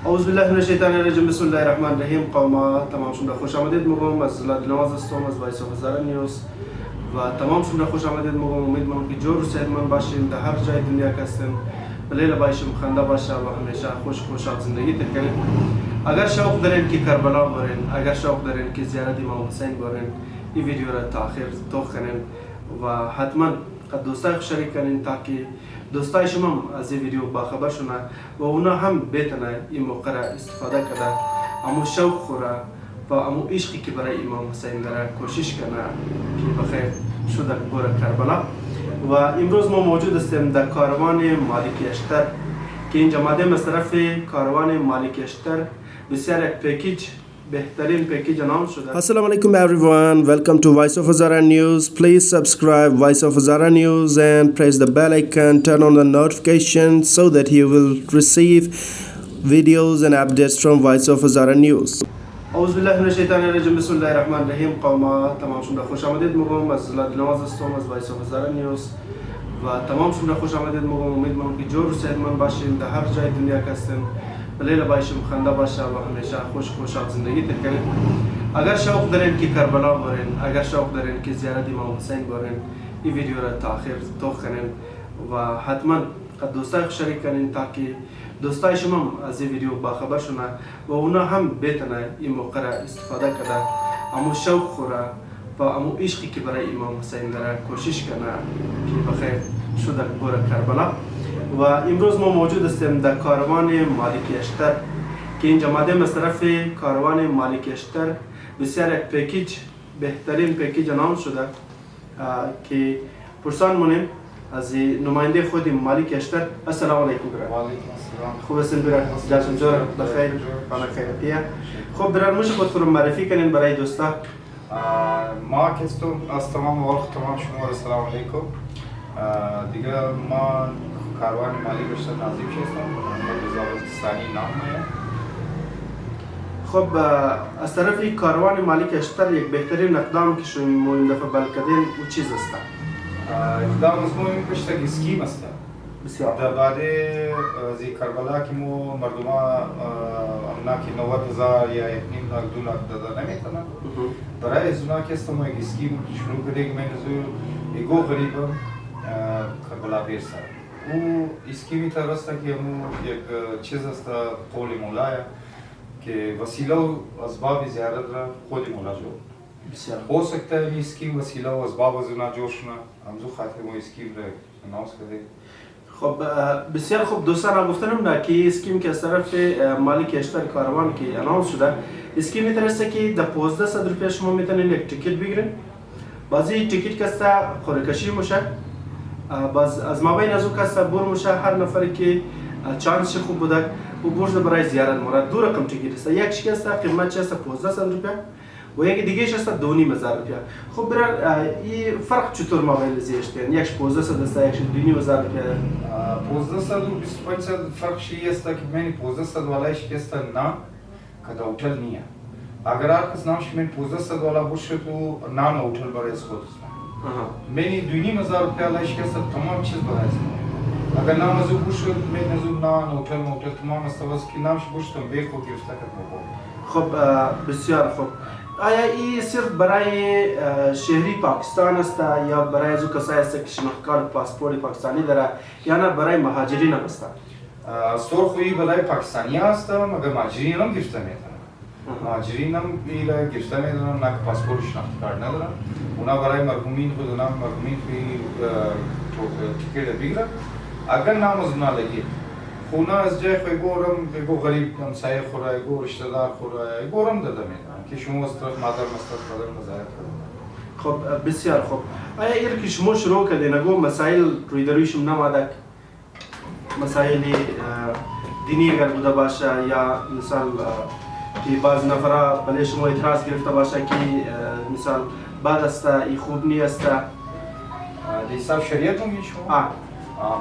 اعوذ بالله من الشیطان الرجیم. بسم الله الرحمن الرحیم. قوما تمام شما خوش آمدید میگم. از نواز هستم از وایس اف هزاره نیوز و تمام شما خوش آمدید میگم. امیدوارم که جور و صحتمند باشین، در هر جای دنیا که هستین بلیل باشیم، خنده باشه و همیشه خوشحال زندگی کنین. اگر شوق دارین که کربلا برین، اگر شوق دارین که زیارت امام حسین برین، این ویدیو را تا آخر توخ کنین و حتما دوستای شریک کنین تا که دوستای شما از این ویدیو باخبر شونه و اونا هم بتونه این موقع را استفاده کرده، امو شوق خوره و امو عشقی که برای امام حسین داره کوشش کنه که بخیر شده بور کربلا. و امروز ما موجود هستیم در کاروان مالک اشتر که اینجا مادم از طرف کاروان مالک اشتر بسیار یک پیکیج بهترین پیکیج نام شده. Assalamu alaikum everyone, welcome to Voice of Hazara News. Please subscribe Voice of Hazara News and press the bell icon, turn on the notifications so that you will receive videos and updates from Voice of Hazara News. اعوذ بالله من الشیطان الرجیم. بسم الله الرحمن الرحیم. قوما تمام شما خوش آمدید میگم. از نواز هستم از وایس اف هزاره نیوز و تمام شما خوش آمدید میگم. امیدوارم که جور و صحتمند باشین، در هر جای دنیا که هستین بلیل باشیم، خنده باشه و همیشه خوشحال زندگی کنین. اگر شوق دارین که کربلا برین، اگر شوق دارین که زیارت امام حسین برین، این ویدیو را تا آخر توخ کنین و حتما دوستای شریک کنین تا که دوستای شما از این ویدیو باخبر شونه و اونا هم بتونه این موقع را استفاده کرده، امو شوق خوره و امو عشقی که برای امام حسین داره کوشش کنه که بخیر شده بور کربلا. و امروز ما موجود هستیم در کاروان مالک اشتر که اینجا مادم از طرف کاروان مالک اشتر بسیار یک پیکیج بهترین پیکیج نام شده که پرسان مونیم از نماینده خود مالک اشتر. السلام علیکم برای. و علیکم السلام. خوب هستین برای؟ جاشم جور بخیر خانه خیرتیه. خب برای موش خود رو معرفی کنین برای دوستا. ما کستم از تمام ورخ تمام شما السلام علیکم. دیگه ما کاروان مالک اشتر نزدیک هستم. ثانی نام ہے. خب از طرف کاروان مالک اشتر یک بهترین اقدام که شما این دفعه بلکدین او چیز است؟ اقدام از مهم کشته اسکیم است. بسیار. در بعد از کربلا که مو مردم امنا که 90,000 یا 1.5 لاک 2 لاک داده نمیتونن. برای از اونا که استم یک اسکیم شروع کردیم من از ایگو غریبم کربلا بیرسه. او اسکیمی ترسته که مو یک چیز است قول مولای که وسیله و اسباب زیارت را خود مولا جو. بسیار. हो सकता है ये स्कीम वसीला और असबाब वजना जोशना हम जो खाते वो स्कीम रे अनाउंस कर दे. خب بسیار خوب دوستان گفتنم نه که اسکیم که از طرف مالک اشتر کاروان که اناونس شده اسکیم میتونسته که در 1500 روپیه شما میتونین یک تیکت بگیرین. بعضی تیکت کسته خورکشی میشه، باز از ما بین از او کسته بور میشه. هر نفری که چانس خوب بوده و برده برای زیارت مراد دو رقم تیکت است. یک شکسته قیمت است 1500 روپیه و یکی دیگه است 2,500 روپیه. خب برای این فرق چطور ما بین زیشتن؟ یکش 1500 است، یکش 2,500 روپیه. 1500 و 2500 فرق شی است که من 1500 والایش که است نه کدا هتل نیه. اگر هر کس نامش من 1500 والا باشه تو نان هتل برای خود است. منی 2,500 روپیه لایش که است تمام چیز برای است. اگر نام از او باشه من از اون نان هتل تمام است واسه که نامش باشه تم به خود گرفته کنم. خب بسیار خوب. آیا این صرف برای شهری پاکستان است یا برای از کسایی است که شناخت پاسپورت پاکستانی داره یا نه برای مهاجرین هم است؟ استور خویی برای پاکستانی است مگر مهاجرین هم گرفته میتونن. مهاجرین هم ایلا گرفته میتونن نه که پاسپورت شناخت کارت ندارن. اونا برای مرحومین خود اونا مرحومین تیکت بگیرن. اگر نام از اونا لگید خونا از جای خوی گورم بگو غریب همسایه خوره گو رشته دار خوره گورم داده میدن که شما از طرف مادر مستر مادر مزاید کنید. خب بسیار خوب. آیا اگر که شما شروع کردین اگه مسائل روی درویشم نماده مسائل دینی اگر بوده باشه یا مثال که بعض نفرها بله شما اعتراض گرفته باشه که مثال بعد است ای خوب نیست حساب شریعت میگی شما؟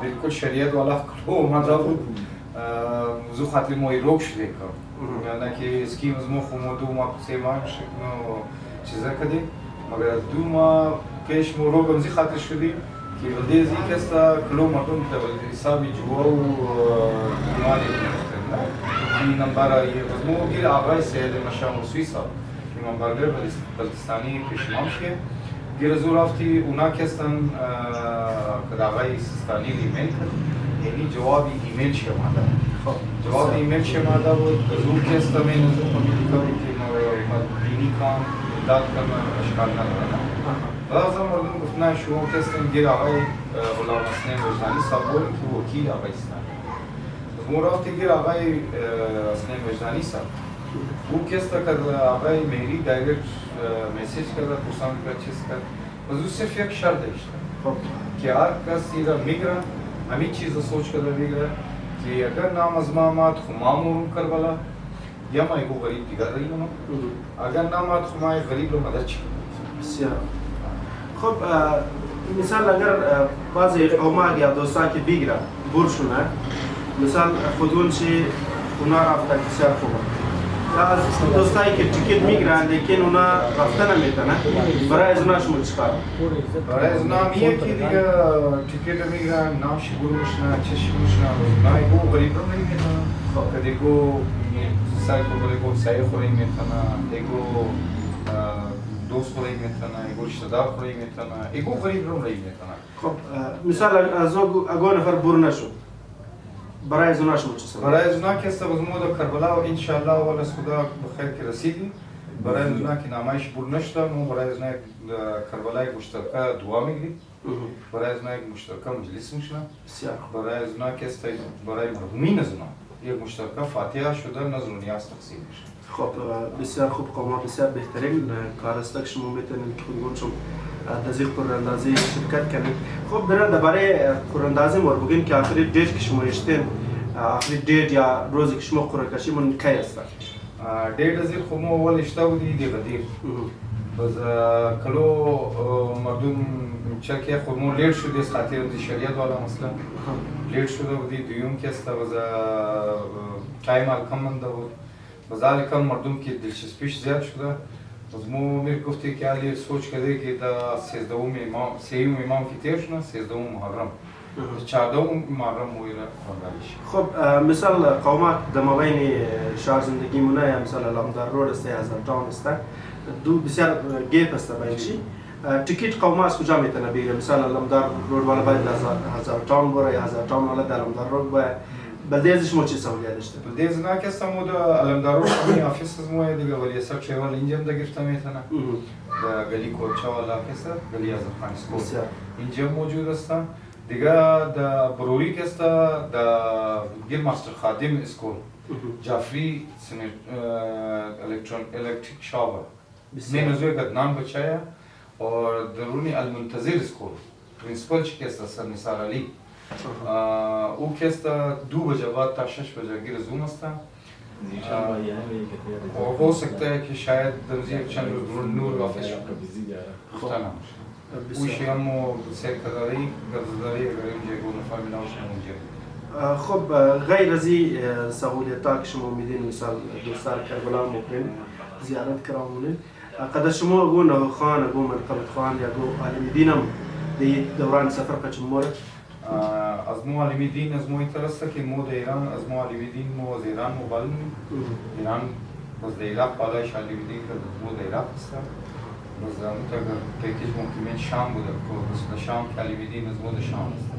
بالکل شریعت والا کلو ماذا بود زو خاطر موی روک شده که یعنی که اسکیم از مخ و دو ما سیمان شکن و چیزا کدی مگر دو ما پیش مو روک امزی خاطر شدی که ولدی زی کستا کلو مردم تا حسابی جوا و مالی این نمبر ازمو گیر آقای سید مشام سوئیسا که منبرگر بلتستانی پیشنهاد شد گیر زور رفتی اونا که هستن که آقای سیستانی ایمیل کرد یعنی جواب ایمیل شه ماده جواب ایمیل شه ماده بود زور که هستم این زور کمیلی کاری که بینی کام داد کنم اشکال نداره لازم مردم گفتن شما که هستن گیر آقای غلام حسین وجدانی صاحب بود که وکیل آقای سیستانی ازمو رفتی گیر آقای حسین وجدانی صاحب او کس تا کرد آقای میری دایرکت میسیج کرده پرسان کرد چیز کرد و او صرف یک شرط داشته که هر کس ایرا میگره همین چیز رو سوچ کرده میگره که اگر نام از ما آمد خو ما مورم کربلا یا ما ایگو غریب دیگر رایمونو اگر نام آمد خو ما غریب رو مدد چی بسیار خب مثال اگر بعضی قوما یا دوستا که بگیره برشونه مثال خودون چی اونا رفتن بسیار خوبه یا از دوستایی که تیکت میگیرن لیکن اونا رفتن نمیتونن برای از اوناش مچکار برای از اونا میگه که دیگه تیکت میگیرن نامش بروشنه چشم بروشنه اونا ایگو غریب رو نمیتونن که دیگو سعی کو سعی خوری میتونن ایگو دوست خوری میتونن ایگو رشته‌دار خوری میتونن ایگو غریب رو نمیتونن خب مثال از اگه نفر بر نشد برای از اوناش مچسن برای از اونا که است بزمود کربلا و انشالله والا خدا بخیر که رسیدیم برای از اونا که نمایش بر نشده ما برای از اونا کربلای مشترکه دعا میگیریم برای از اونا یک مشترکه مجلس میشنه بسیار برای از اونا که است برای مرحومین از اونا یک مشترکه فاتحه شده نظر و نیاز تقسیم میشه خب بسیار خوب قوما بسیار بهترین کار است که شما میتونید خودتون شما تزیق قراندازی شرکت کنید خب برای قراندازی ما بگیم که آخری دیت که شما اشتین آخری دیت یا روزی که شما قرار کشی من کی است دیت از این خود ما اول اشتا بودی دیگه دیر باز کلو مردم چرکی خود ما لیت شده از خاطر شریعت والا مثلا لیت شده بودی دیوم که است باز تایم کم منده بود باز کم مردم که دلچسپیش زیاد شده از مو میر گفته که علی سوچ کرده که دا 13 امام سیوم امام که تیر شده 13 محرم 14 محرم مویره خواندنش خب مثال قومات در مابین شهر زندگی مونه یا مثال لامدار رود است یا هزار تاون است دو بسیار گیپ است بینشی تیکیت قوما از کجا میتونه بگیره مثال لامدار رود والا باید هزار تاون بره یا هزار تاون والا در لامدار رود باید بلدیز شما چی سهولیت داشته؟ بلدیز نه که است مود علمدارو کمی آفیس از موی دیگه ولی سر چه ولی اینجا هم گرفته میتونه در گلی کوچا والا آفیس گلی آزادخان اسکول اینجا موجود است دیگه در بروری که است در گیر ماستر خادم اسکول جعفری الکتریک شاور نه نزوی گدنان بچه اور درونی المنتظر اسکول پرینسپل چی که است سر نثار علی او که است 2 بجه بعد تا 6 بجه گیر زوم است और हो सकता है कि शायद दर्जी चंद नूर ऑफिस गफ्ता नाम وش هم سرکرداری گردداری اگر اینجا گونه فامیل هاشون اونجا خب غیر از این سهولیت‌ها که شما میدین مثال دوستان کربلا ممکن زیارت کرامونه قد شما گونه خان گو منقبت خان یا گو عالم دینم دی دوران سفر قچمور از مو عالم دین از مو اینترسته که مو ایران از مو عالم دین مو از ایران موبایل ایران باز عراق بالایش عالم دین که مو عراق است باز اونتا پیکیج ممکن شام بوده که شام که عالم دین از مو شام است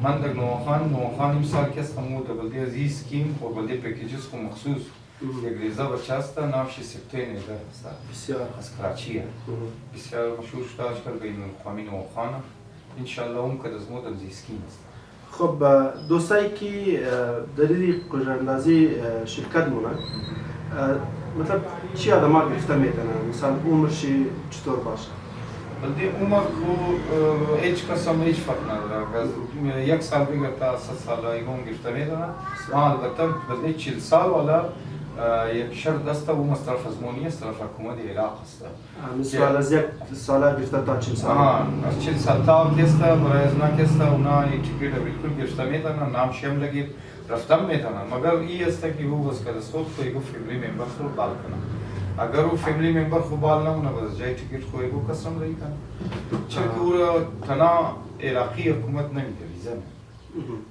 من در نوخان امسال که است مو در بلده از این سکیم و بلده پیکیجز خو مخصوص یک ریزا بچه است نامش سبته نیدر است بسیار از کراچیه بسیار مشهور شده اشکال بین خوامی نوخانه انشالله اون که از مو در زیسکیم است خب دوستایی که در این قراندازی شرکت مونن مطلب چی آدم ها گرفته میتونن مثلا عمرشی چطور باشه؟ بلده عمر خو هیچ کس هم هیچ فرق نداره یک سال بگر تا 3 سال ایگون گرفته میتونن البته بلده 40 سال والا یک شرط دسته و از طرف از مونی از طرف حکومت عراق است مثلا از یک سال گرفته تا 40 سال از 40 سال تا کسته برای از نه کسته اونا یک تیکیت بالکل گرفته میتونن نامش هم لگید رفتم میتونن مگر ای است که او بس که از خود خو فیملی ممبر خو بال کنه اگر او فیملی ممبر خو بال نمونه باز جای تیکیت خو ایگو کسم رایی کنه چون که او را تنها عراقی حکومت نمیده ویزا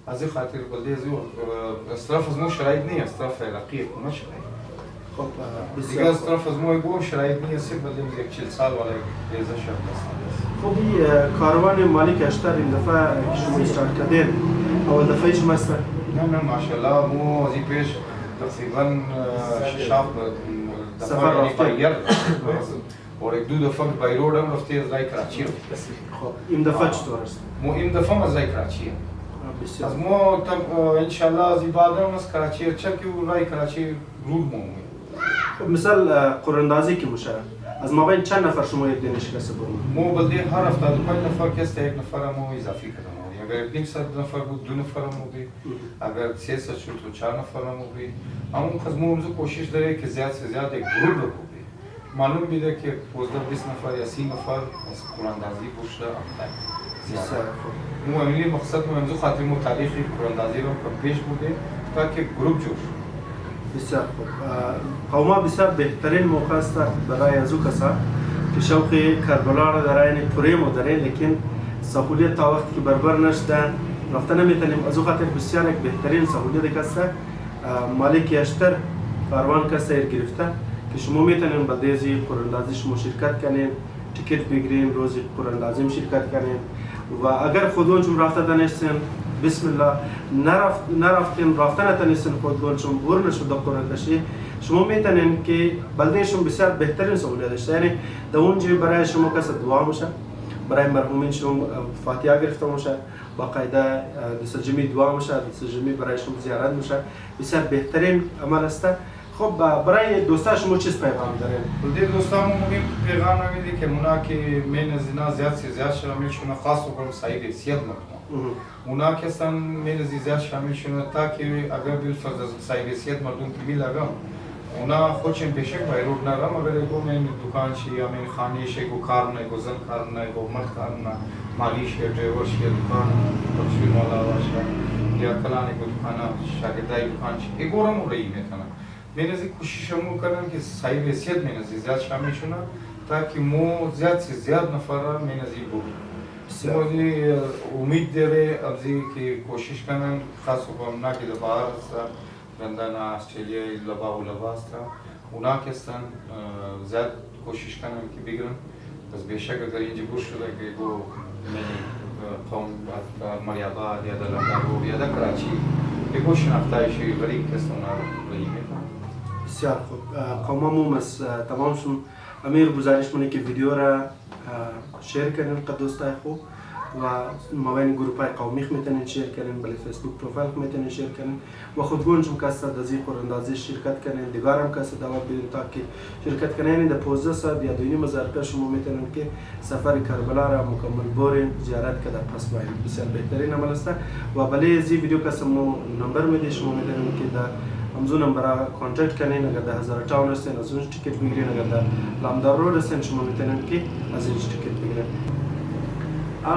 از این خاطر بلده زور از طرف از ما شرایط نیست، از طرف عراقی حکومت شرایط. خب دیگه از طرف از ما گوم شرایط نیست، بلده یک 40 سال ولی ریزه شد است. خب این کاروان مالی کشتر این دفعه که شما استارت کردین اول دفعه شما است؟ نه ماشاءالله مو از این پیش تقریبا 6 سفر رفته و یک 2 دفعه بیرون هم رفته از رای کراچی. خب این دفعه چطور است؟ مو این دفعه از رای کراچی. بسیار از مو انشالله از این بعد هم از کراچی چه که رای کراچی رود مو. خب مثال قراندازی که میشه از ما بین چند نفر شما یک دین شکست برون؟ مو بلده هر 75 نفر کس یک نفر مو اضافی کردم. اگر 200 نفر بود 2 نفر مو بی. اگر 300 شد تو 4 نفر مو بی. اما از مو همزو کوشش داره که زیاد سے زیاد یک گروه رو بی. معلوم بیده که 15-20 نفر یا 30 نفر از قراندازی بوشته آمده. بسیار خوب. مو امیلی مقصد مو همزو خاطر مو تاریخی قراندازی رو پیش بوده تا که گروه جوش. بسیار خوب. قوما بسیار بهترین موقع است برای ازو کسا که شوق کربلا را دارن پریم و دارن لیکن سهولیت تا وقتی که برابر نشده رفته نمیتونیم. از او خاطر بسیار یک بهترین سهولیت کسا مالک اشتر کاروان کسا گرفته که شما میتونین با دیزی قراندازی شما شرکت کنین، تیکت بگیرین، روزی قراندازی شرکت کنین و اگر خودون شما رفته دانستین بسم الله نرفتین رفته نتونستین خودون شما بور نشد قراندازی شما میتونین که بلده شما بسیار بهترین سهولیت است. یعنی در اونجا برای شما کس دعا میشه، برای مرحومین شما فاتحه گرفته میشه، باقاعده دستجمی دعا میشه، دستجمی برای شما زیارت میشه. بسیار بهترین عمل است. خب برای دوستا شما چیز پیغام دارین؟ بلده دوستان مهم پیغام نمیده که اونا که من از اینا زیاد سے زیاد شامل شونه خاص بکنم صحیح حیثیت مردم. اونا که هستن من از زیاد شامل شونه تا که اگر بالفرض از صحیح حیثیت مردم که میلگم اونا خودشون پیشک بیرون نرم اگر اگه من دکان شی یا من خانه شی کو کار نه کو زن کار نه کو مرد کار نه مالی شی ډرایور شی دکان پرچوی مولا واشه یا کلانی کو دکان شاگردای دکان شی اگورم وری میکنه. من از کوشش میکنم که صحیح حیثیت من از زیاد شامل شونه تا که مو زیاد سے زیاد نفر من از این بود. مودی امید داره ابزی که کوشش کنن خاص بکنم نه که دبار است لندن استرالیا لبا و لبا است اونا که هستن زیاد کوشش کنن که بگیرن بس بیشک اگر اینجا بوش شده که گو من قوم مریاباد یا دلندارو یا در کراچی که گو شناختایشی ولی که هستن اونا رو میکنن. بسیار خوب. قوممون از تمامشون امیر گزارش کنه که ویدیو را شیر کنین قد دوستای خوب و مابین گروپ های قومی میتونین شیر کنین، بله فیسبوک پروفایل میتونین شیر کنین و خودگون شما کسا دزی قراندازی شرکت کنین دیگر هم کسا دعوت بدین تا که شرکت کنین در 15 ساعت یا 2,500 شما میتونین که سفر کربلا را مکمل بورین زیارت کده پس باید بسیار بهترین عمل است و بله زی ویدیو کسا مو نمبر میده شما میتونین که در همزون نمبر کانتکت کنین اگر در 1000 تاون هستین از اونش تیکت بگیرین اگر در لامدار رود هستین شما میتونین که از اینش تیکت بگیرین.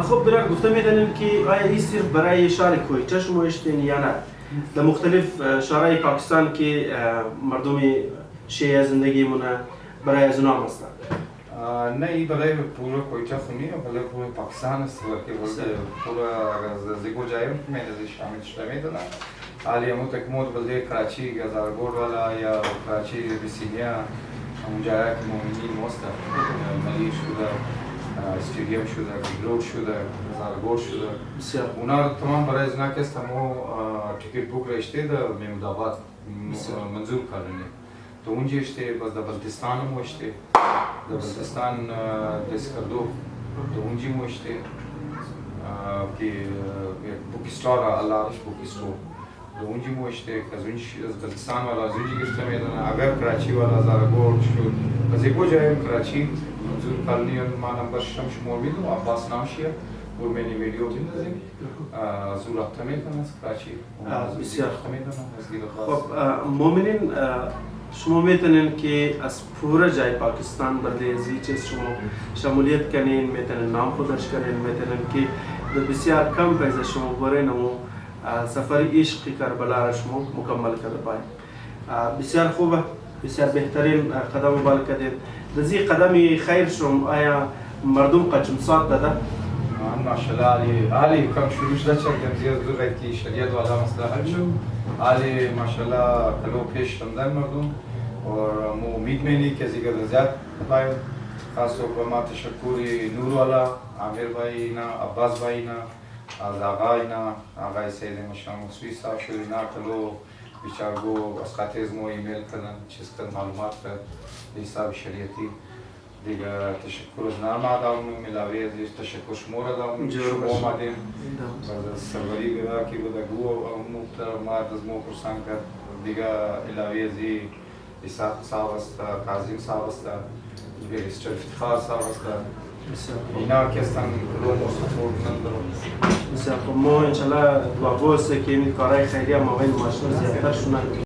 خب برای گفته میدونیم که آیا این صرف برای شهر کویته شما اشتین یا نه در مختلف شهرهای پاکستان که مردم شیعه زندگی مونه برای از اونا هستن؟ نه این برای پورا کویته خونی برای پورا پاکستان است که پورا از زیگو جایم که من از شامل شده میدونم حالی همون تکمود بلده کراچی گزارگور والا یا کراچی بسینیا همون جایی که مومنین مست ملی شده استادیوم شده، گلوب شده، زارگور شده. بسیار. اونا تمام برای از نکست همو تیکت بوک رشته در میموداباد منظور کردنی. تو اونجا اشته باز در بلتستان هم اشته. در بلتستان دست کردو. تو اونجا هم اشته که بوک استور الله عارف بوک استور. تو اونجا هم اشته که از اونجا از بلتستان والا از اونجا گرفته میدونه. اگر کراچی والا زارگور شد. از یک جای کراچی منظور کردنی ما نمبر شما میدونم عباس نامشیه ورمنی ویدیو بندازیم زور رابطه میکنه از کراچی. بسیار خب مؤمنین شما میتونین که از پورا جای پاکستان برده زی چیز شما شمولیت کنین میتونین نام خودش کنین میتونین که بسیار کم پیسه شما برین و سفر عشق کربلا را شما مکمل کرده پایین. بسیار خوبه بسیار بهترین قدم بال کردید. دزی قدمی خیر شما آیا مردم قچم سات داده؟ ماشاءالله علی کم شروع شده چند زیاد دور رایتی شریعت والا مسئله حل شد علی ماشاءالله کلو پیش تندن مردم و مو امید مینی که زیگر زیاد باید خاص طور ما تشکری نور والا عامر بھائی اینا عباس بھائی اینا از آقا اینا آقای سید مشام موسوی صاحب شد اینا کلو بیچارگو از خاطر از مو ایمیل کردن چیز کرد معلومات کرد حساب شریعتی دیگه تشکر از نام آدم ملاوی از تشکر شمور آدم شما آمدیم از سروری بیدا کی بود گو مختار مارد از مو پرسان کرد دیگه علاوه از ایساق صاحب است کاظم صاحب است دیگه رئیسچر افتخار صاحب است اینا که استن کلوم و سپورت ندارم بسیار خب ما انشالله دعا گوست که این کارهای خیریه ما بین ماشین زیادتر شونن